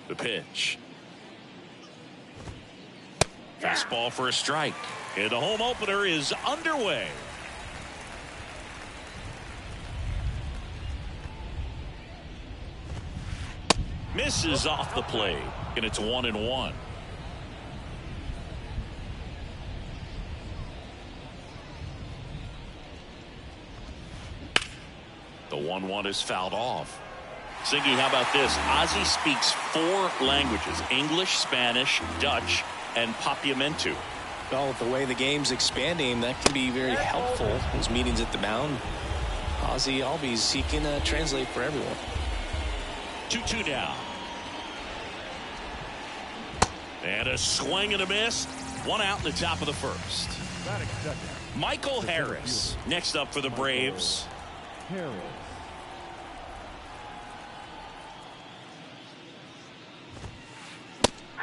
The pitch. Fastball for a strike. And the home opener is underway. Misses off the plate, and it's 1-1. The 1-1 is fouled off. Singy, how about this? Ozzie speaks 4 languages: English, Spanish, Dutch, and Papiamentu. Well, with the way the game's expanding, that can be very helpful. His meetings at the mound, Ozzie Albies, he can translate for everyone. 2-2 now. And a swing and a miss. 1 out in the top of the first. Michael Harris next up for the Braves.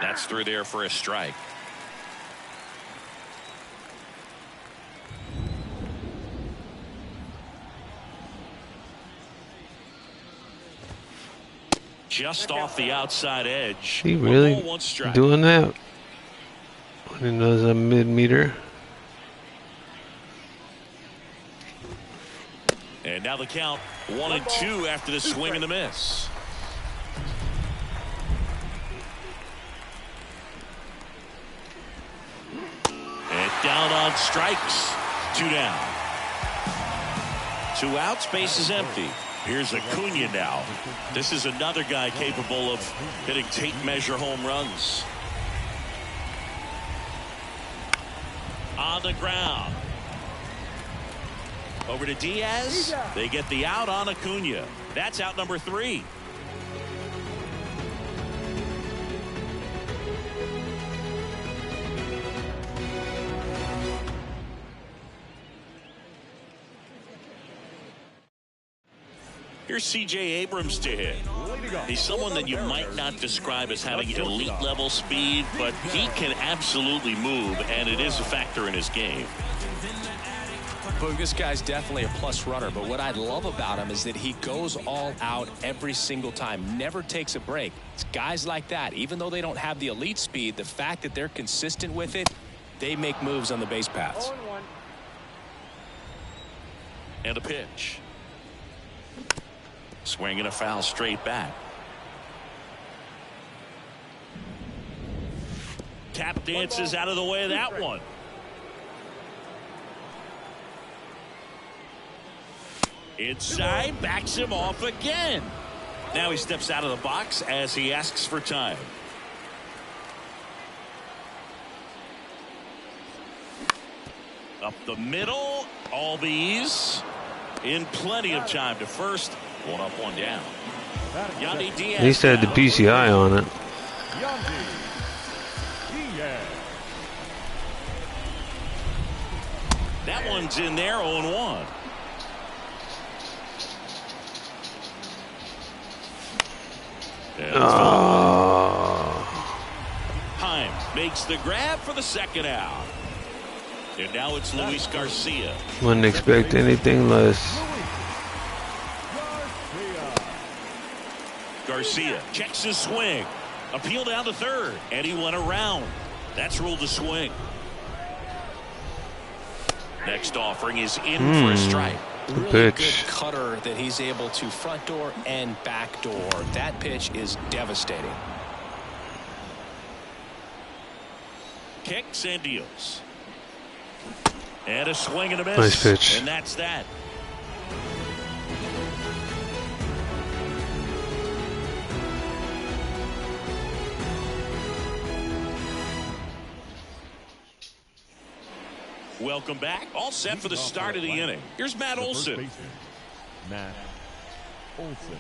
That's through there for a strike. Just off the outside edge. He really doing that when he knows a mid-meter. And now the count 1-2 after the swing and the miss. And down on strikes. 2 down. 2 outs, base is empty. Here's Acuna now. This is another guy capable of hitting tape measure home runs. On the ground. Over to Diaz. They get the out on Acuna. That's out number 3. Here's C.J. Abrams to hit. He's someone that you might not describe as having elite level speed, but he can absolutely move, and it is a factor in his game. But this guy's definitely a plus runner, but what I love about him is that he goes all out every single time, never takes a break. It's guys like that, even though they don't have the elite speed, the fact that they're consistent with it, they make moves on the base paths. And a pitch. Swing and a foul straight back. Tap dances out of the way of that one. Inside, backs him off again. Now he steps out of the box as he asks for time. Up the middle, Albies in plenty of time to first. 1 up, 1 down. Yandy Diaz. At least had the PCI on it. That one's in there, 0-1. Heim makes the grab for the second out. And now it's Luis Garcia. Wouldn't expect anything less. Garcia checks his swing. Appeal down to third. And he went around. That's ruled a swing. Next offering is in for a strike. Really pitch. Good cutter that he's able to front door and back door. That pitch is devastating. Kicks and deals. And a swing and a miss. Nice pitch. And that's that. Welcome back. All set for the start of the inning. Here's Matt Olson. Matt Olson.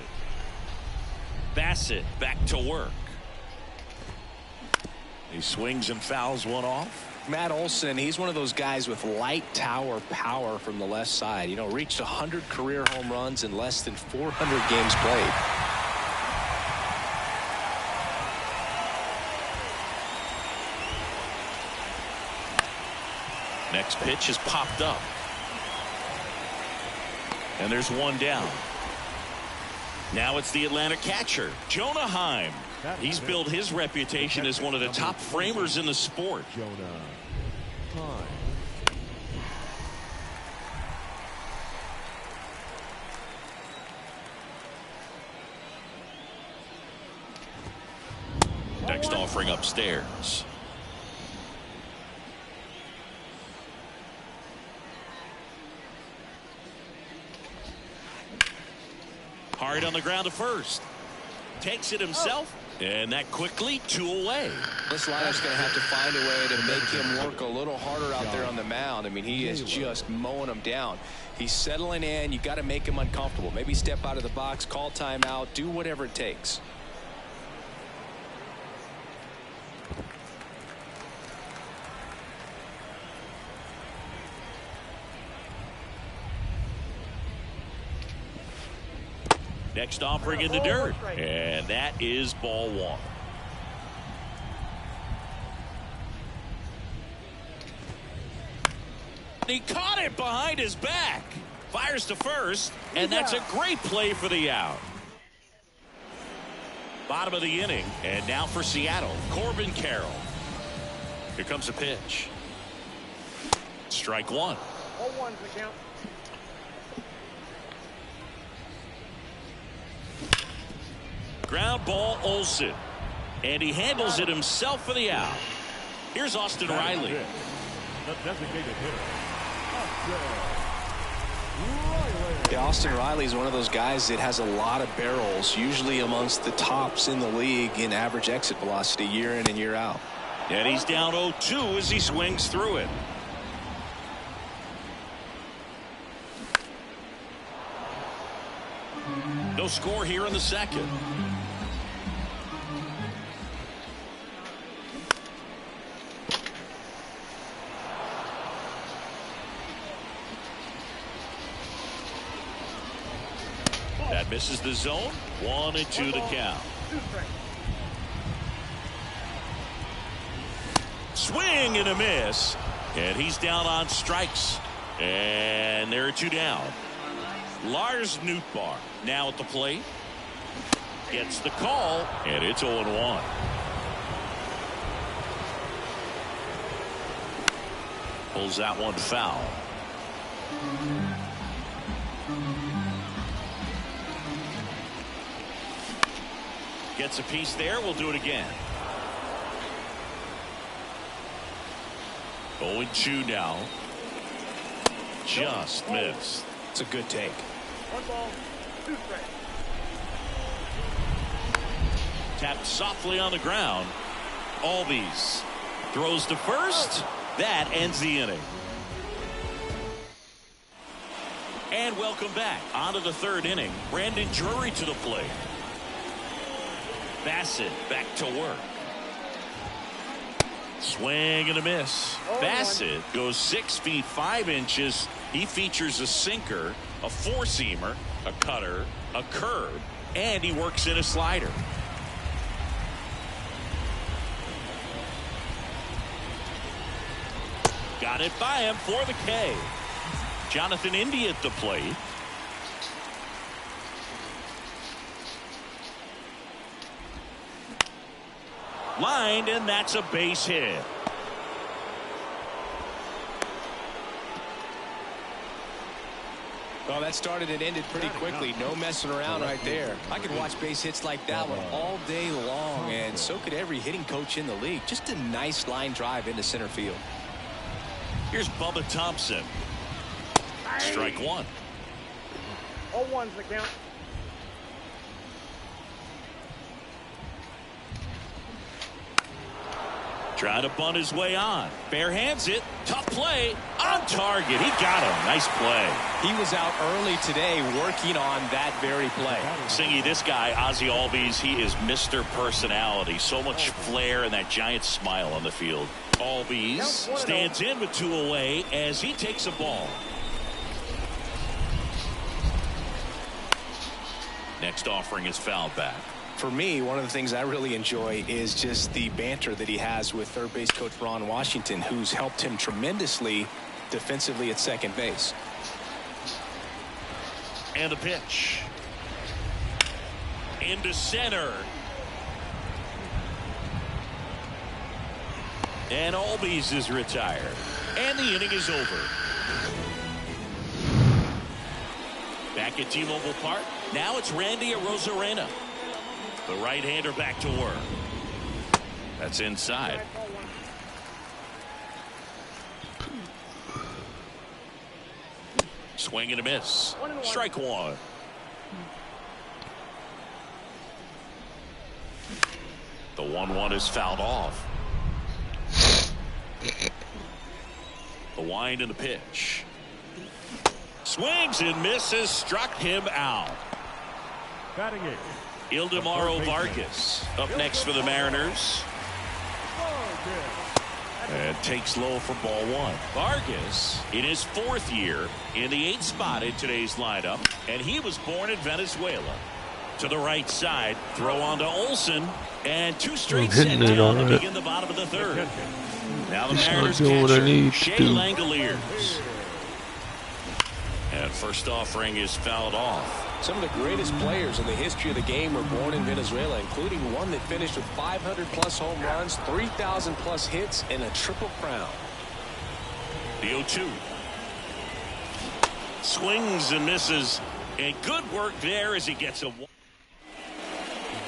Bassett back to work. He swings and fouls one off. Matt Olson, he's one of those guys with light tower power from the left side. You know, reached 100 career home runs in less than 400 games played. Next pitch is popped up. And there's one down. Now it's the Atlanta catcher, Jonah Heim. He's built his reputation as one of the top framers in the sport. Jonah Heim. Next offering upstairs. Hard on the ground to first. Takes it himself. And that quickly 2 away. This lineup's going to have to find a way to make him work a little harder out there on the mound. I mean, he is just mowing them down. He's settling in. You got to make him uncomfortable. Maybe step out of the box, call timeout, do whatever it takes. Next offering in the dirt. And that is ball 1. He caught it behind his back. Fires to first. And that's a great play for the out. Bottom of the inning. And now for Seattle, Corbin Carroll. Here comes a pitch. Strike 1. 0-1's the count. Ground ball, Olsen. And he handles it himself for the out. Here's Austin Riley. The designated hitter. Yeah, Austin Riley is one of those guys that has a lot of barrels, usually amongst the tops in the league in average exit velocity year in and year out. And he's down 0-2 as he swings through it. No score here in the second. That misses the zone. 1-2 the count. Swing and a miss. And he's down on strikes. And there are 2 down. Lars Nootbaar now at the plate. Gets the call. And it's 0-1. Pulls that one foul. Gets a piece there. We'll do it again. 0-2 now. Just missed. It's a good take. 1 ball, 2 strikes. Tapped softly on the ground. Albies throws to first. That ends the inning. And welcome back. On to the 3rd inning. Brandon Drury to the plate. Bassett back to work. Swing and a miss. Bassett goes 6 feet 5 inches. He features a sinker, a 4-seamer, a cutter, a curve, and he works in a slider. Got it by him for the K. Jonathan India at the plate. Lined, and that's a base hit. Well, that started and ended pretty quickly. No messing around right there. I could watch base hits like that one all day long, and so could every hitting coach in the league. Just a nice line drive into center field. Here's Bubba Thompson. Strike 1. 0-1's the count. Trying to bunt his way on. Bare hands it. Tough play. On target. He got him. Nice play. He was out early today working on that very play. Singy, this guy, Ozzie Albies, he is Mr. Personality. So much flair and that giant smile on the field. Albies stands in with 2 away as he takes a ball. Next offering is fouled back. For me, one of the things I really enjoy is just the banter that he has with third base coach Ron Washington, who's helped him tremendously defensively at second base. And a pitch. into center. And Albies is retired. And the inning is over. Back at T-Mobile Park. Now it's Randy Arozarena. The right-hander back to work. That's inside. Swing and a miss. Strike one. The 1-1 is fouled off. The wind and the pitch. Swings and misses. Struck him out. Batting it. Ildemaro Vargas up next for the Mariners. And takes low for ball one. Vargas in his 4th year in the 8th spot in today's lineup. And he was born in Venezuela. To the right side. Throw on to Olsen. And 2 straight set down to begin the bottom of the 3rd. Now the Mariners catcher, Shea Langoliers. And first offering is fouled off. Some of the greatest players in the history of the game were born in Venezuela, including one that finished with 500+ home runs, 3,000+ hits, and a triple crown. The 0-2. Swings and misses. And good work there as he gets a...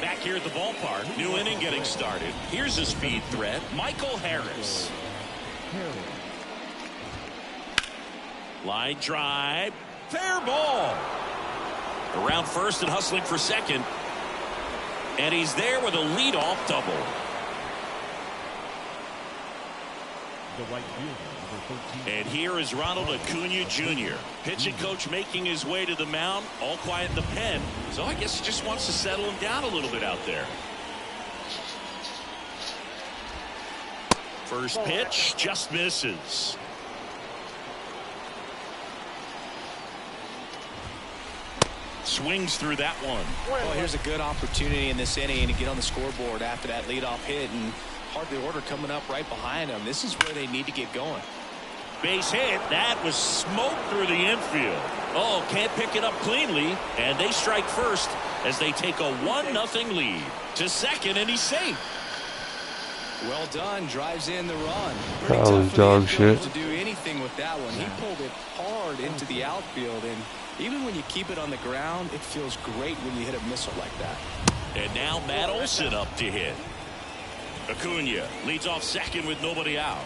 Back here at the ballpark, new inning getting started. Here's a speed threat, Michael Harris. Line drive, fair ball. Around first and hustling for second. And he's there with a leadoff double. The right fielder, number 13. And here is Ronald Acuna Jr. Pitching coach making his way to the mound. All quiet in the pen. So I guess he just wants to settle him down a little bit out there. First pitch just misses. Swings through that one. Well, here's a good opportunity in this inning to get on the scoreboard after that leadoff hit, and hardly order coming up right behind them. This is where they need to get going. Base hit. That was smoke through the infield. Oh, can't pick it up cleanly, and they strike first as they take a 1-0 lead. To second, and he's safe. Well done. Drives in the run. That was dog shit. To do anything with that one. He pulled it hard into the outfield, and even when you keep it on the ground, it feels great when you hit a missile like that. And now Matt Olson up to hit. Acuna leads off second with nobody out.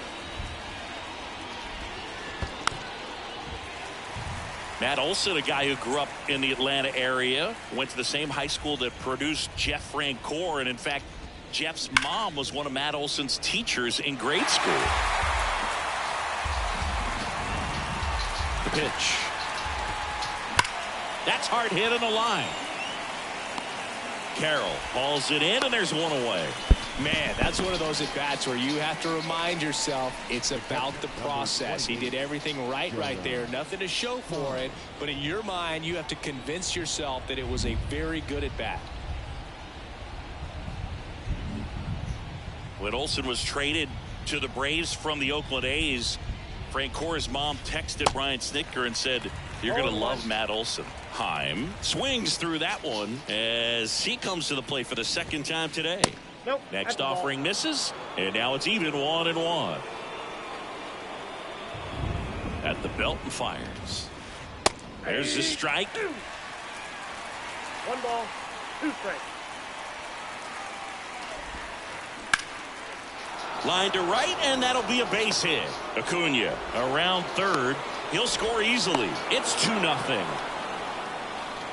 Matt Olson, a guy who grew up in the Atlanta area, went to the same high school that produced Jeff Francoeur, and in fact, Jeff's mom was one of Matt Olson's teachers in grade school. The pitch. That's hard hit on the line. Carroll hauls it in, and there's one away. Man, that's one of those at-bats where you have to remind yourself it's about the process. He did everything right there. Nothing to show for it, but in your mind, you have to convince yourself that it was a very good at-bat. When Olson was traded to the Braves from the Oakland A's, Francoeur's mom texted Brian Snitker and said, "You're going to love Matt Olson." Heim swings through that one as he comes to the plate for the 2nd time today. Nope. Next offering misses, and now it's even 1-1. At the belt and fires. There's the strike. 1 ball, 2 strikes. Line to right, and that'll be a base hit. Acuna around third. He'll score easily. It's 2-0.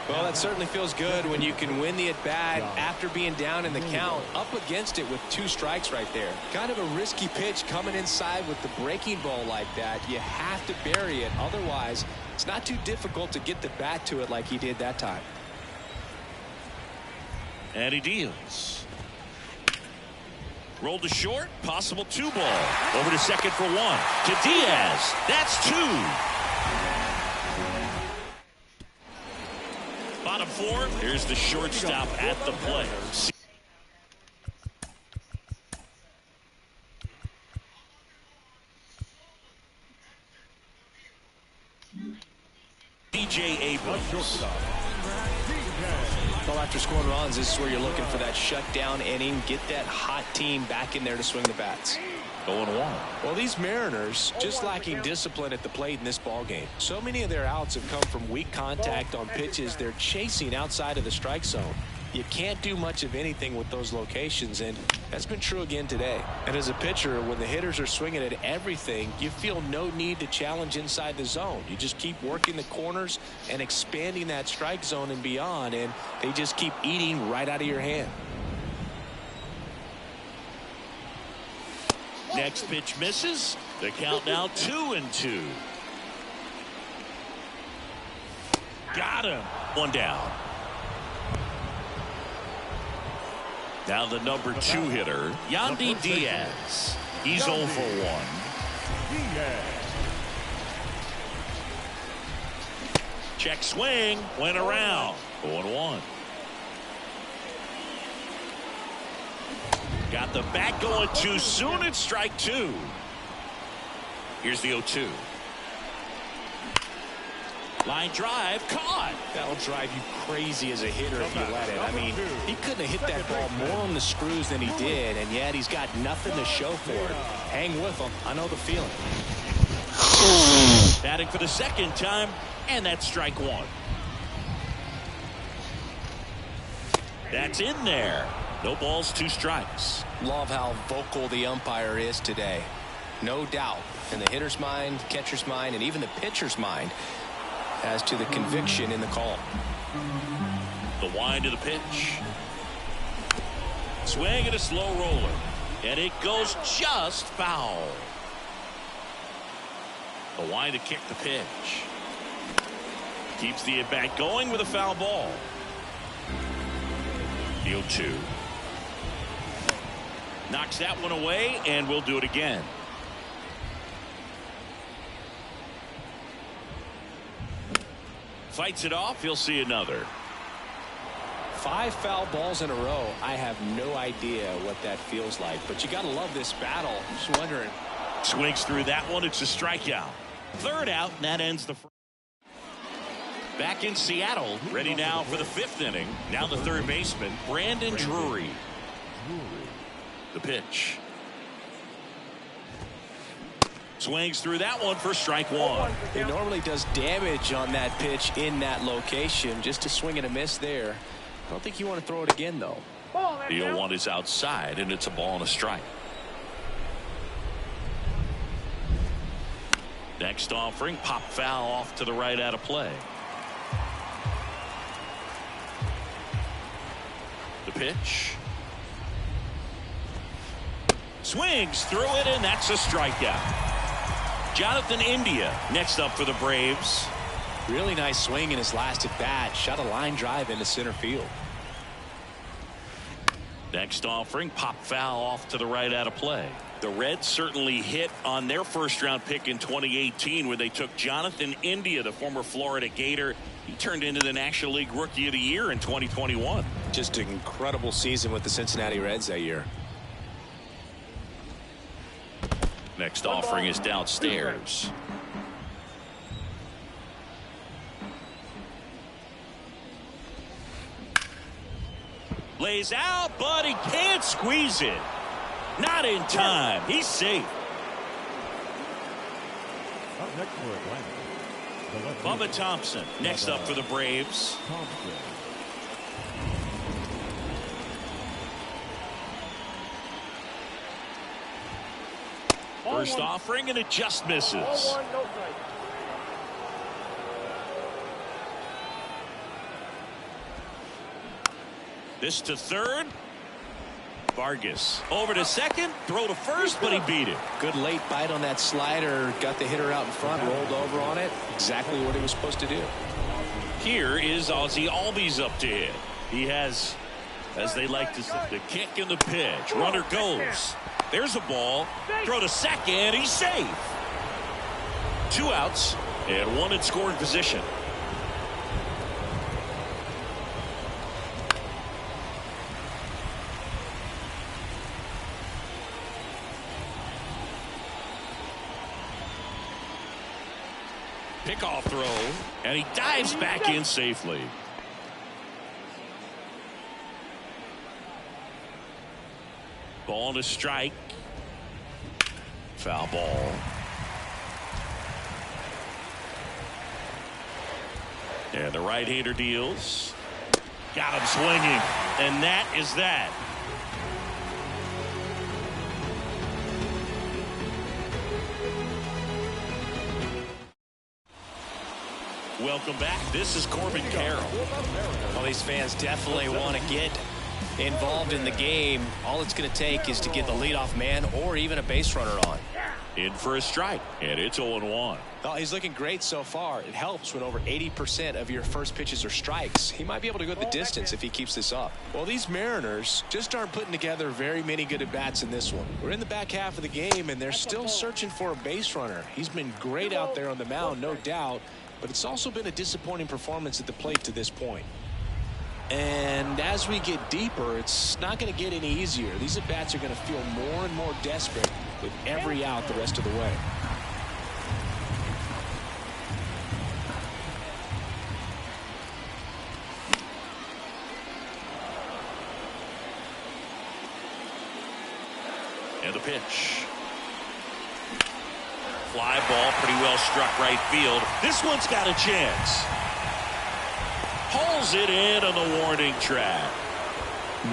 Well, that certainly feels good when you can win the at-bat after being down in the count, up against it with 2 strikes right there. Kind of a risky pitch coming inside with the breaking ball like that. You have to bury it. Otherwise, it's not too difficult to get the bat to it like he did that time. And he deals. Rolled to short, possible 2-ball. Over to second for 1. To Diaz. That's 2. Bottom 4. Here's the shortstop at the plate. C.J. Abrams. Well, after scoring runs, this is where you're looking for that shutdown inning. Get that hot team back in there to swing the bats. 0-1. Well, these Mariners just lacking discipline at the plate in this ball game. So many of their outs have come from weak contact on pitches they're chasing outside of the strike zone. You can't do much of anything with those locations, and that's been true again today. And as a pitcher, when the hitters are swinging at everything, you feel no need to challenge inside the zone. You just keep working the corners and expanding that strike zone and beyond, and they just keep eating right out of your hand. Next pitch misses. The count now 2-2. Got him. One down. Now the number 2 hitter, Yandy Diaz. He's 0 for 1. Check swing. Went around. 0-1. Got the bat going too soon. It's strike 2. Here's the 0-2. Line drive caught. That'll drive you crazy as a hitter if you let it. I mean, he couldn't have hit that ball more on the screws than he did, and yet he's got nothing to show for it. Hang with him. I know the feeling. Batting for the second time, and that's strike 1. That's in there. No balls, 2 strikes. Love how vocal the umpire is today. No doubt in the hitter's mind, catcher's mind, and even the pitcher's mind as to the conviction in the call. The wind of the pitch. Swing and a slow roller. And it goes just foul. The wind to kick the pitch. Keeps the at-bat going with a foul ball. The 0-2. Knocks that one away, and we'll do it again. Fights it off. He'll see another. 5 foul balls in a row. I have no idea what that feels like, but you got to love this battle. Just wondering. Swings through that one. It's a strikeout. 3rd out, and that ends the first. Back in Seattle, ready now for the 5th inning. Now the 3rd baseman, Brandon Drury. The pitch. Swings through that one for strike 1. He normally does damage on that pitch in that location. Just a swing and a miss there. I don't think you want to throw it again, though. The 0-1 is outside, and it's a ball and a strike. Next offering, pop foul off to the right out of play. The pitch. Swings through it, and that's a strikeout. Jonathan India next up for the Braves. Really nice swing in his last at bat. Shot a line drive into center field. Next offering, pop foul off to the right out of play. The Reds certainly hit on their first-round pick in 2018 where they took Jonathan India, the former Florida Gator. He turned into the National League Rookie of the Year in 2021. Just an incredible season with the Cincinnati Reds that year. Next offering is downstairs. Lays out, but he can't squeeze it. Not in time. He's safe. Up next for Atlanta, Bubba Thompson next up for the Braves. First offering, and it just misses. 0-1, no strike. This to third. Vargas over to second. Throw to first, but he beat it. Good late bite on that slider. Got the hitter out in front, rolled over on it. Exactly what he was supposed to do. Here is Ozzie Albies up to hit. He has, as they like to say, the kick and the pitch. Runner goes. There's a ball. Throw to second. He's safe. 2 outs and 1 in scoring position. Pickoff throw, and he dives back in safely. Ball to strike. Foul ball. And the right-hander deals. Got him swinging. And that is that. Welcome back. This is Corbin Carroll. Well, these fans definitely want to get involved in the game. All it's going to take is to get the leadoff man or even a base runner on. In for a strike, and it's 0-1. Oh, he's looking great so far. It helps when over 80% of your first pitches are strikes. He might be able to go the distance if he keeps this up. Well, these Mariners just aren't putting together very many good at-bats in this one. We're in the back half of the game, and they're still searching for a base runner. He's been great out there on the mound, no doubt, but it's also been a disappointing performance at the plate to this point. And as we get deeper, it's not going to get any easier. These at-bats are going to feel more and more desperate with every out the rest of the way. And the pitch. Fly ball, pretty well struck right field. This one's got a chance. Pulls it in on the warning track.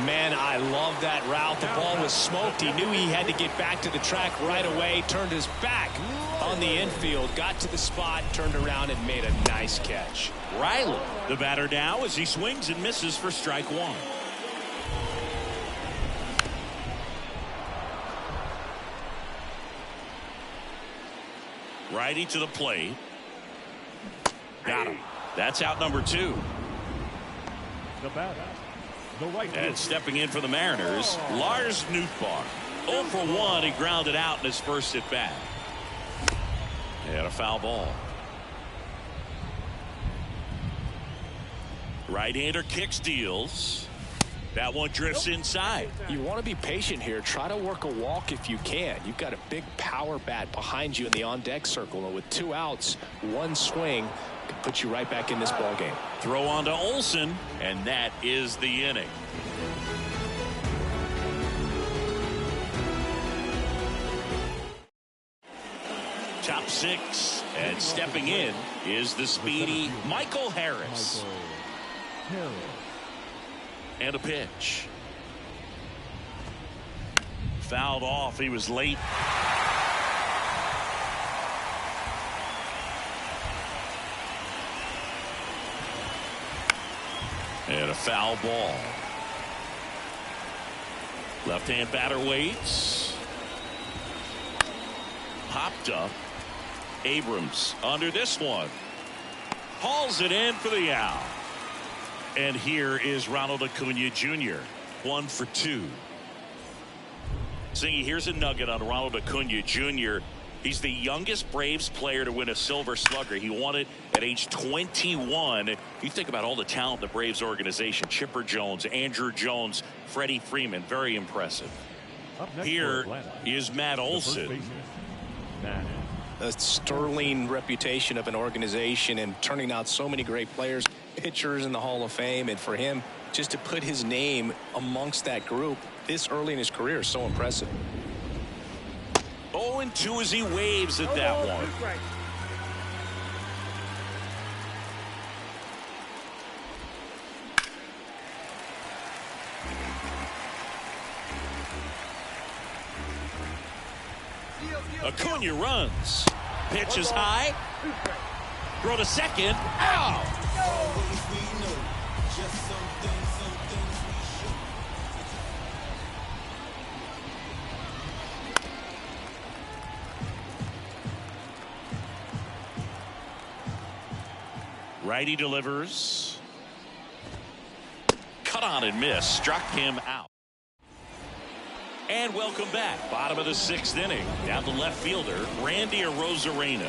Man, I love that route. The ball was smoked. He knew he had to get back to the track right away. Turned his back on the infield. Got to the spot, turned around, and made a nice catch. Riley, the batter now, as he swings and misses for strike one. Righty to the plate. Got him. That's out number 2. The batter, the right And fielder. stepping in for the Mariners, Lars Nootbaar. 0 for 1. He grounded out in his first at bat. And a foul ball. Right-hander kicks, deals. That one drifts inside. You want to be patient here. Try to work a walk if you can. You've got a big power bat behind you in the on-deck circle. And with 2 outs, 1 swing can put you right back in this ball game. Throw on to Olsen, and that is the inning. Top 6, and stepping in is the speedy Michael Harris. And a pitch. Fouled off. He was late. And a foul ball. Left-hand batter waits. Popped up. Abrams under this one. Hauls it in for the out. And here is Ronald Acuna Jr. 1 for 2. See, here's a nugget on Ronald Acuna Jr. He's the youngest Braves player to win a Silver Slugger. He won it at age 21. You think about all the talent in the Braves organization. Chipper Jones, Andrew Jones, Freddie Freeman. Very impressive. Here is Matt Olson. A sterling reputation of an organization and turning out so many great players, pitchers in the Hall of Fame, and for him just to put his name amongst that group this early in his career is so impressive. 0-2 as he waves at that one. Acuna runs. Pitch is high. Throw to second. Out. Righty delivers. Cut on and miss. Struck him out. And welcome back. Bottom of the 6th inning. Down the left fielder, Randy Arozarena.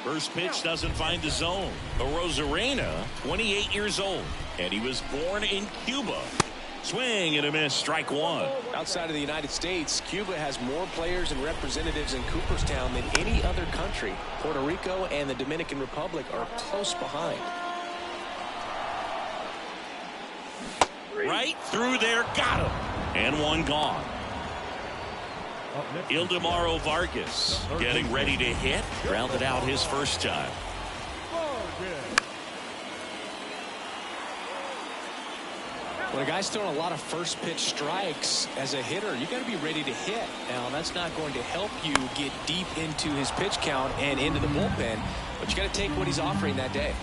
First pitch doesn't find the zone. Arozarena, 28 years old, and he was born in Cuba. Swing and a miss. Strike 1. Outside of the United States, Cuba has more players and representatives in Cooperstown than any other country. Puerto Rico and the Dominican Republic are close behind. Right through there. Got him. And one gone. Ildemaro Vargas getting ready to hit. Grounded out his first time. When a guy's throwing a lot of first pitch strikes as a hitter, you got to be ready to hit. Now, that's not going to help you get deep into his pitch count and into the bullpen, but you got to take what he's offering that day.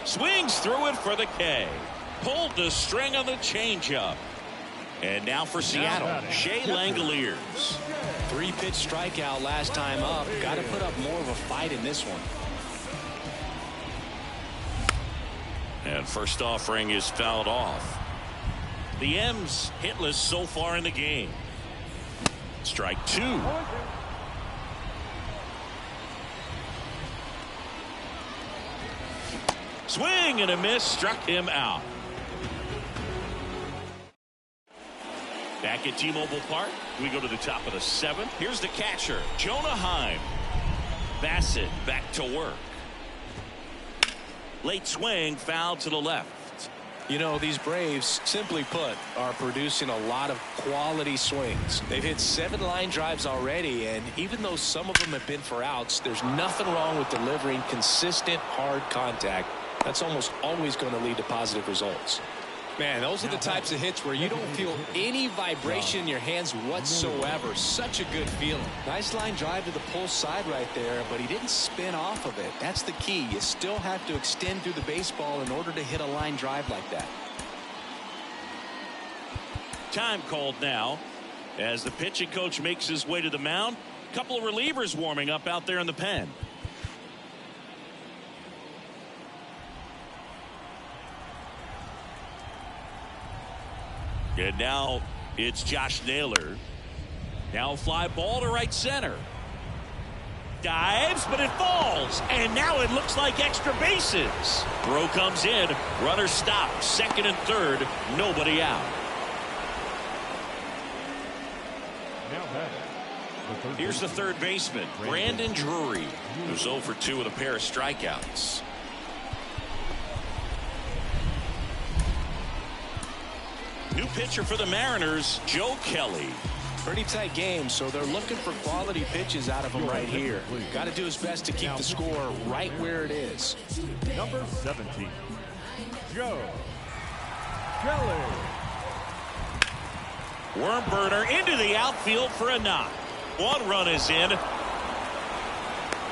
Swings through it for the K. Pulled the string on the changeup. And now for Seattle, Shea Langoliers. 3-pitch strikeout last time up. Got to put up more of a fight in this one. And first offering is fouled off. The M's hitless so far in the game. Strike 2. Swing and a miss, struck him out. Back at T-Mobile Park, we go to the top of the 7th. Here's the catcher, Jonah Heim. Bassett back to work. Late swing, foul to the left. You know, these Braves, simply put, are producing a lot of quality swings. They've hit 7 line drives already, and even though some of them have been for outs, there's nothing wrong with delivering consistent, hard contact. That's almost always going to lead to positive results. Man, those are the types of hits where you don't feel any vibration in your hands whatsoever. Such a good feeling. Nice line drive to the pull side right there, but he didn't spin off of it. That's the key. You still have to extend through the baseball in order to hit a line drive like that. Time called now as the pitching coach makes his way to the mound. A couple of relievers warming up out there in the pen. And now it's Josh Naylor. Now fly ball to right center. Dives, but it falls. And now it looks like extra bases. Throw comes in. Runner stopped. Second and third. Nobody out. Here's the third baseman, Brandon Drury, who's 0 for 2 with a pair of strikeouts. New pitcher for the Mariners, Joe Kelly. Pretty tight game, so they're looking for quality pitches out of him right here. Got to do his best to keep the score right where it is. Number 17, Joe Kelly. Worm burner into the outfield for a knock. 1 run is in.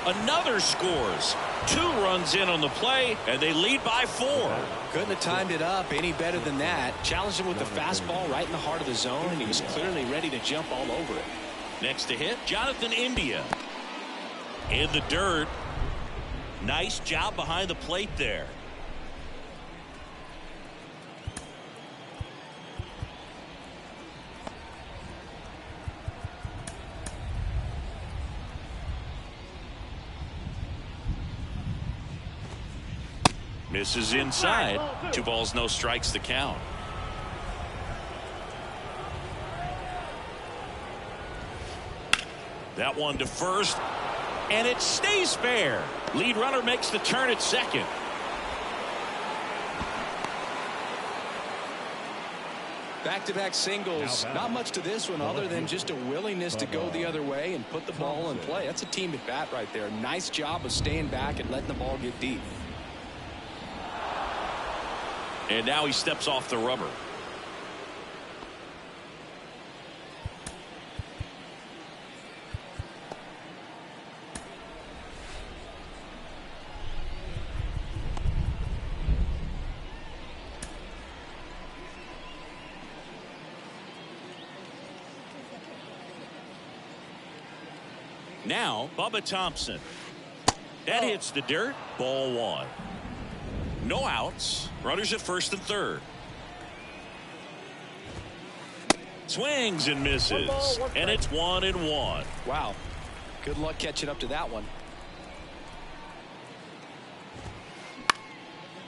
Another scores. 2 runs in on the play, and they lead by 4. Couldn't have timed it up any better than that. Challenged him with the fastball right in the heart of the zone, and he was clearly ready to jump all over it. Next to hit, Jonathan India. In the dirt. Nice job behind the plate there. Misses inside. 2 balls, no strikes to count. That one to first, and it stays fair. Lead runner makes the turn at second. Back-to-back singles. Not much to this one other than just a willingness to go the other way and put the ball in play. That's a team at bat right there. Nice job of staying back and letting the ball get deep. And now he steps off the rubber. Now, Bubba Thompson. That hits the dirt. Ball 1. No outs. Runners at first and third. Swings and misses. And it's 1-1. Wow. Good luck catching up to that one.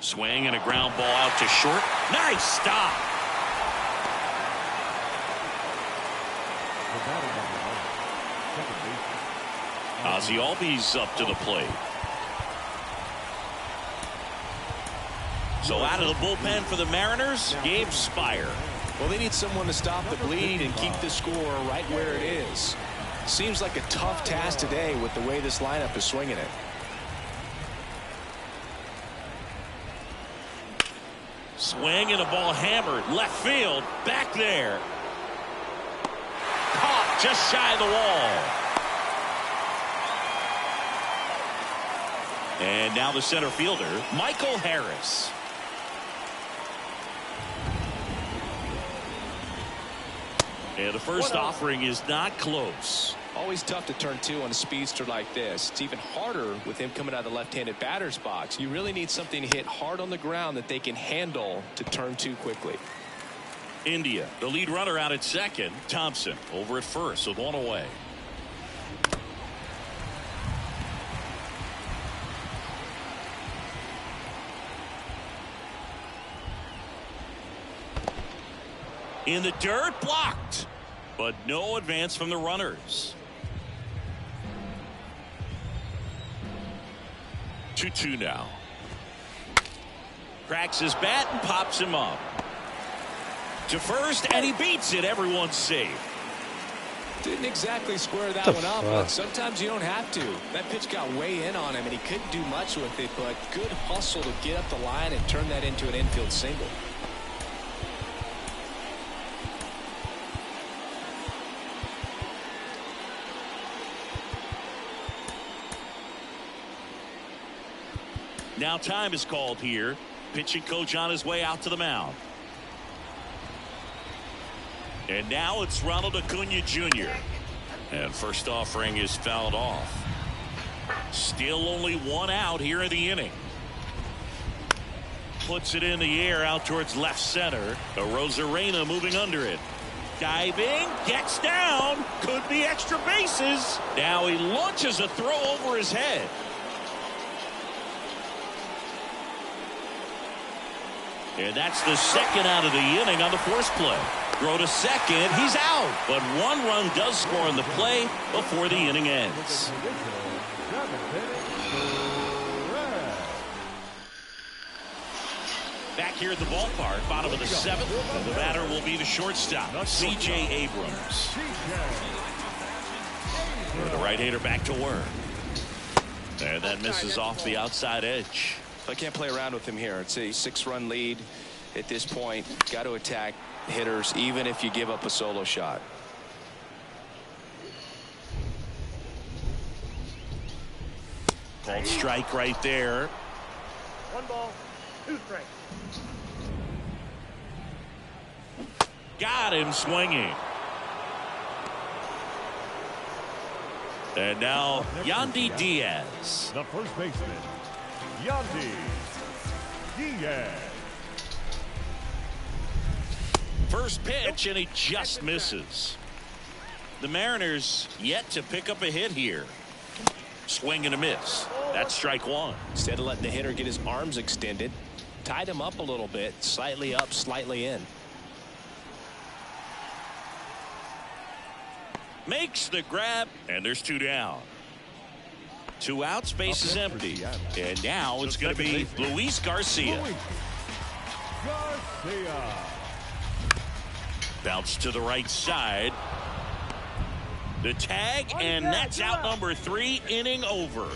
Swing and a ground ball out to short. Nice stop. The batter number 1, second baseman, Ozzie Albies up to the plate. So out of the bullpen for the Mariners, Gabe Spire. Well, they need someone to stop the bleed and keep the score right where it is. Seems like a tough task today with the way this lineup is swinging it. Swing and a ball hammered left field, back there. Caught just shy of the wall. And now the center fielder, Michael Harris. And the first offering is not close. Always tough to turn two on a speedster like this. It's even harder with him coming out of the left-handed batter's box. You really need something to hit hard on the ground that they can handle to turn two quickly. India, the lead runner out at second. Thompson over at first with one away. In the dirt, blocked, but no advance from the runners. 2-2 now. Cracks his bat and pops him up to first, and he beats it. Everyone's safe. Didn't exactly square that one up, but sometimes you don't have to. That pitch got way in on him, and he couldn't do much with it, but good hustle to get up the line and turn that into an infield single. Now time is called here. Pitching coach on his way out to the mound. And now it's Ronald Acuna Jr. And first offering is fouled off. Still only one out here in the inning. Puts it in the air out towards left center. Arozarena moving under it. Diving, gets down, could be extra bases. Now he launches a throw over his head. And that's the second out of the inning on the force play. Throw to second, he's out. But one run does score on the play before the inning ends. Back here at the ballpark, bottom of the seventh. The batter will be the shortstop, C.J. Abrams. The right-hander back to work. And that misses off the outside edge. I can't play around with him here. It's a 6-run lead at this point. Got to attack hitters even if you give up a solo shot. Called strike right there. 1 ball, 2 strikes. Got him swinging. And now Yandy Diaz. The first baseman, Yandy Diaz. First pitch, and he just misses. The Mariners yet to pick up a hit here. Swing and a miss. That's strike one. Instead of letting the hitter get his arms extended, tied him up a little bit, slightly up, slightly in. Makes the grab, and there's 2 down. 2 outs, base is empty. And now it's going to be Luis Garcia. Bounce to the right side. The tag, and that's out number 3, inning over.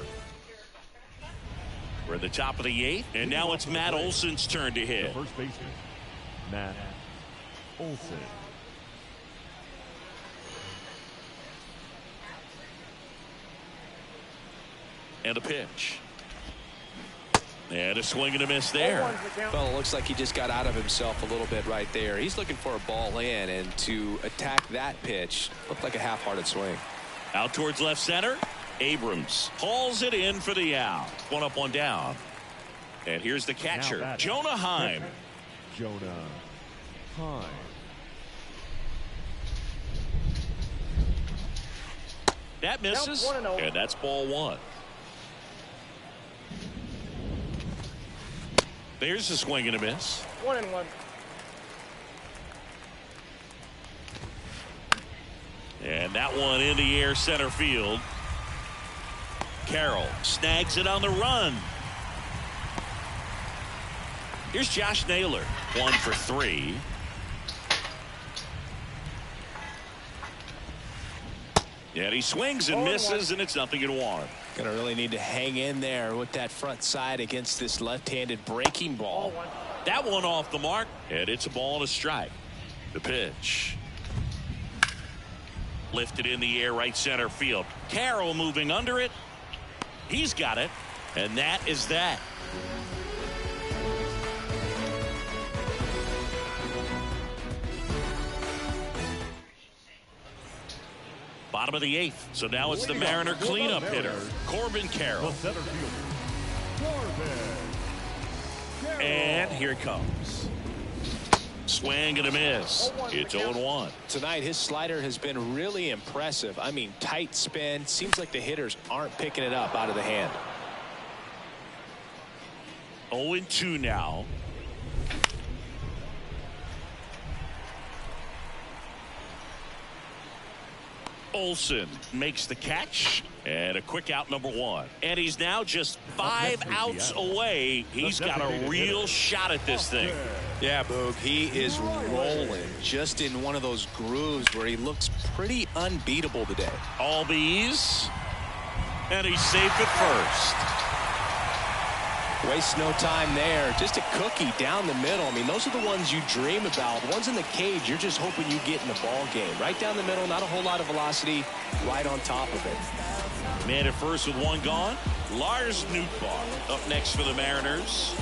We're at the top of the 8th, and now it's Matt Olson's turn to hit. First baseman, Matt Olson. And a pitch. And a swing and a miss there. Well, it looks like he just got out of himself a little bit right there. He's looking for a ball in, and to attack that pitch looked like a half-hearted swing. Out towards left center. Abrams hauls it in for the out. 1 up, 1 down. And here's the catcher, Jonah Heim. Jonah Heim. That misses, and that's ball 1. There's a swing and a miss. 1-1. And that one in the air center field. Carroll snags it on the run. Here's Josh Naylor, 1 for 3. And he swings and misses, and it's 0-1. Gonna really need to hang in there with that front side against this left-handed breaking ball. That one off the mark, and it's a ball and a strike. The pitch. Lifted in the air, right center field. Carroll moving under it. He's got it, and that is that. Bottom of the 8th, so now it's the Mariner cleanup hitter, Corbin Carroll. And here it comes. Swing and a miss. It's 0-1. Tonight, his slider has been really impressive. I mean, tight spin. Seems like the hitters aren't picking it up out of the hand. 0-2 now. Olsen makes the catch, and a quick out, number 1. And he's now just 5 outs away. He's got a real shot at this thing. Yeah, Boog, he is rolling just in one of those grooves where he looks pretty unbeatable today. All bees, and he's safe at first. Waste no time there. Just a cookie down the middle. I mean, those are the ones you dream about. The ones in the cage, you're just hoping you get in the ball game. Right down the middle, not a whole lot of velocity, right on top of it. Man at first with 1 gone. Lars Nootbaar up next for the Mariners.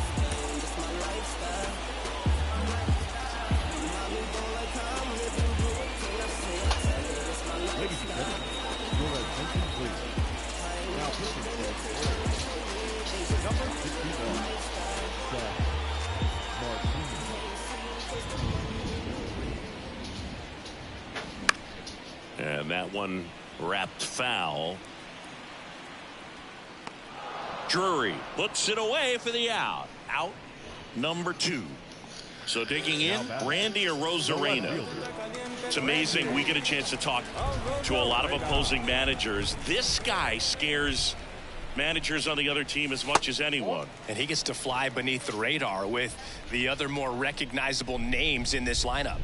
Ladies and gentlemen, your attention please. Now pitching for number 61, Martinez. And that one wrapped foul. Drury puts it away for the out. Out number 2. So digging in, Randy Arozarena. It's amazing. We get a chance to talk to a lot of opposing managers. This guy scares managers on the other team as much as anyone. And he gets to fly beneath the radar with the other more recognizable names in this lineup.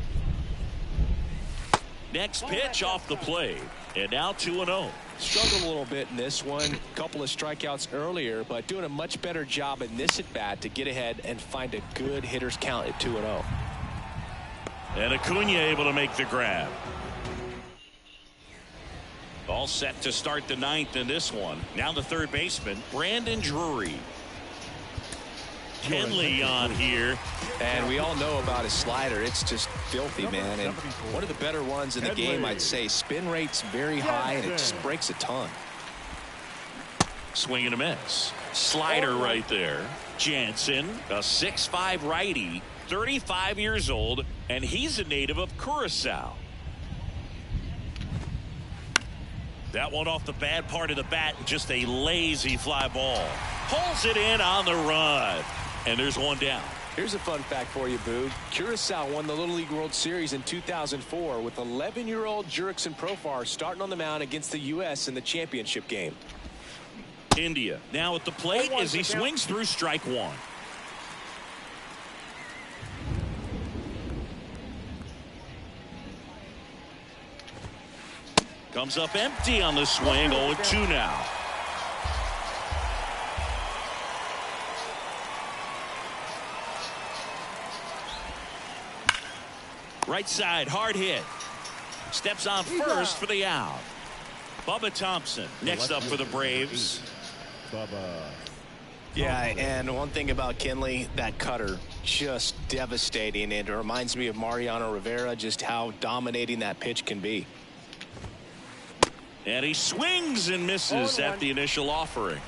Next pitch off the plate. And now 2-0. Struggled a little bit in this one. Couple of strikeouts earlier, but doing a much better job in this at bat to get ahead and find a good hitter's count at 2-0. And Acuna able to make the grab. All set to start the 9th in this one. Now the third baseman, Brandon Drury. Kenley on here. And we all know about his slider. It's just filthy, man. And one of the better ones in the game, I'd say. Spin rate's very high, and it just breaks a ton. Swing and a miss. Slider right there. Jansen, a 6'5" righty, 35 years old, and he's a native of Curacao. That one off the bad part of the bat, just a lazy fly ball. Pulls it in on the run. And there's one down. Here's a fun fact for you, Boog. Curacao won the Little League World Series in 2004 with 11-year-old Jurickson Profar starting on the mound against the U.S. in the championship game. India now at the plate as he swings through strike 1. Comes up empty on the swing. 0-2 now. Right side, hard hit. Steps on first for the out. Bubba Thompson next up for the Braves. Yeah, and one thing about Kenley, that cutter, just devastating. And it reminds me of Mariano Rivera, just how dominating that pitch can be. And he swings and misses at the initial offering.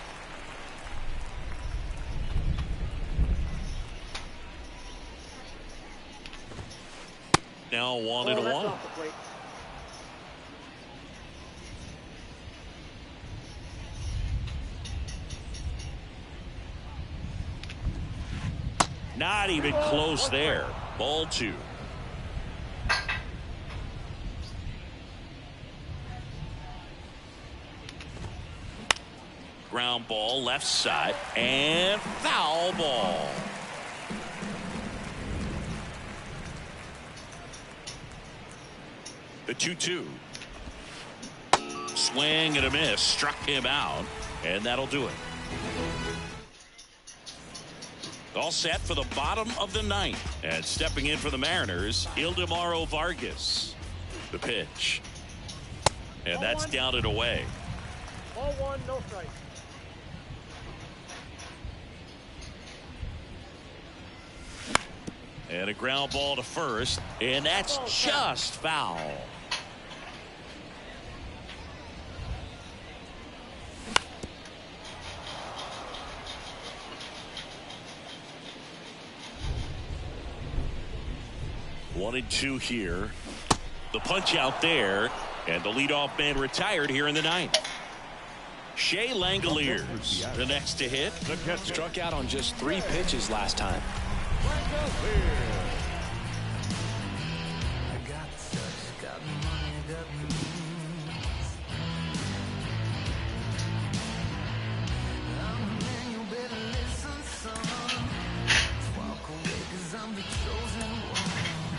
Now 1-1. Not even close there. Ball 2. Ground ball left side and foul ball. The 2-2. Swing and a miss. Struck him out. And that'll do it. All set for the bottom of the ninth. And stepping in for the Mariners, Ildemaro Vargas. The pitch. And that's down and away. Ball one, no strike. And a ground ball to first. And that's just foul. One and two here. The punch out there. And the leadoff man retired here in the ninth. Shea Langoliers, the next to hit. Struck out on just 3 pitches last time.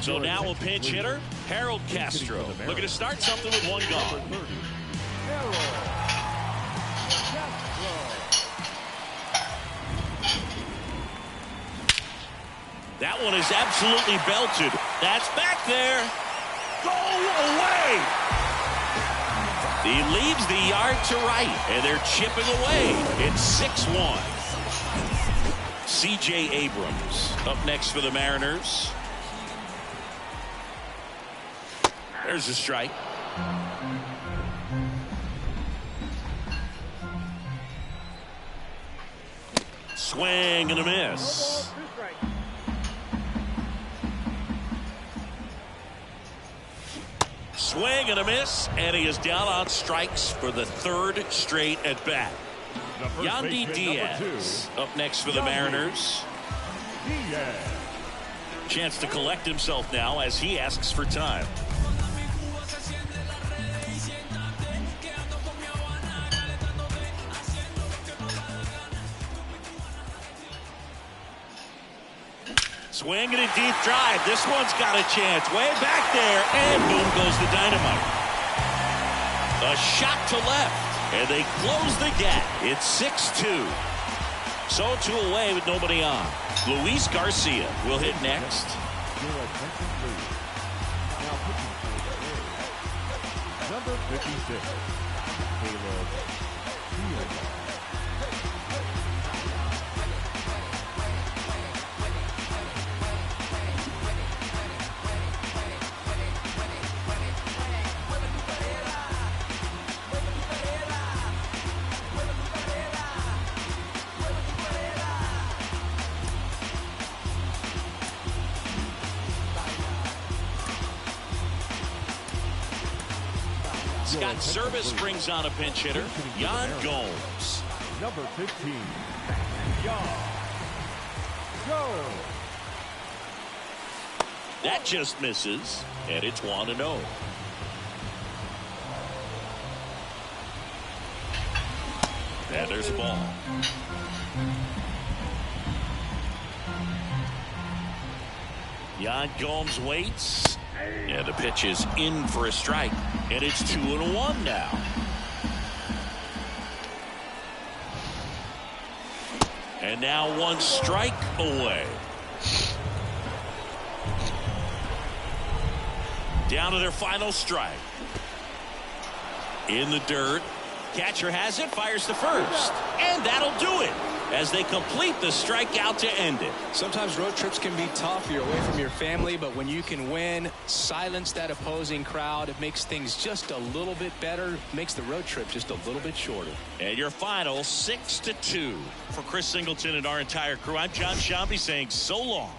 So now a pinch hitter, Harold Castro, looking to start something with one gone. That one is absolutely belted. That's back there. Go away. He leaves the yard to right, and they're chipping away. It's 6-1. C.J. Abrams up next for the Mariners. There's a strike. Swing and a miss. Swing and a miss, and he is down on strikes for the 3rd straight at bat. Yandy Diaz up next for the Mariners. Chance to collect himself now as he asks for time. Swing and a deep drive. This one's got a chance. Way back there. And boom goes the dynamite. A shot to left. And they close the gap. It's 6-2. So 2 away with nobody on. Luis Garcia will hit next. Number 56. Caleb. Scott Service brings on a pinch hitter, Yan Gomes. Number 15, Yan Gomes. That just misses, and it's 1-0. And there's a ball. Yan Gomes waits. And the pitch is in for a strike. And it's 2-1 now. And now 1 strike away. Down to their final strike. In the dirt. Catcher has it, fires to first. And that'll do it as they complete the strikeout to end it. Sometimes road trips can be tough. You're away from your family, but when you can win, silence that opposing crowd, it makes things just a little bit better, makes the road trip just a little bit shorter. And your final 6-2 for Chris Singleton and our entire crew. I'm John Shambi saying so long.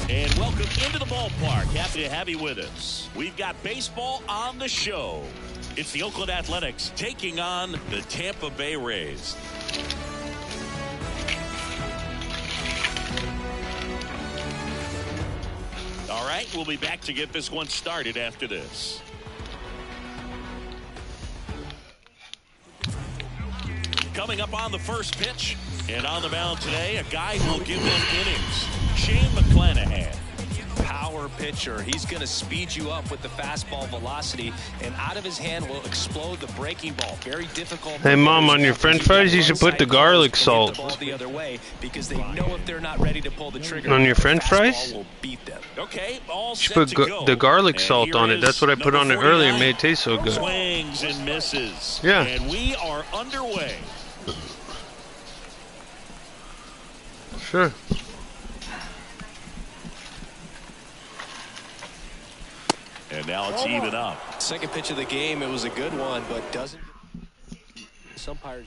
And welcome into the ballpark. Happy to have you with us. We've got baseball on the show. It's the Oakland Athletics taking on the Tampa Bay Rays. All right, we'll be back to get this one started after this. Coming up on the first pitch and on the mound today, a guy who will give them innings, Shane McClanahan. Power pitcher. He's going to speed you up with the fastball velocity, and out of his hand will explode the breaking ball. Very difficult. Hey, Mom, on your French fries, you should put the garlic salt. The other way, because they know if they're not ready to pull the trigger. On your French fries? Will beat them. Okay, all You set should to put go. the garlic And salt on here it. That's what I put is on it number earlier. It 49. made it taste so good. Swings and misses. Yeah. And we are underway. Sure. And now it's even up. Second pitch of the game, it was a good one, but doesn't. Some umpires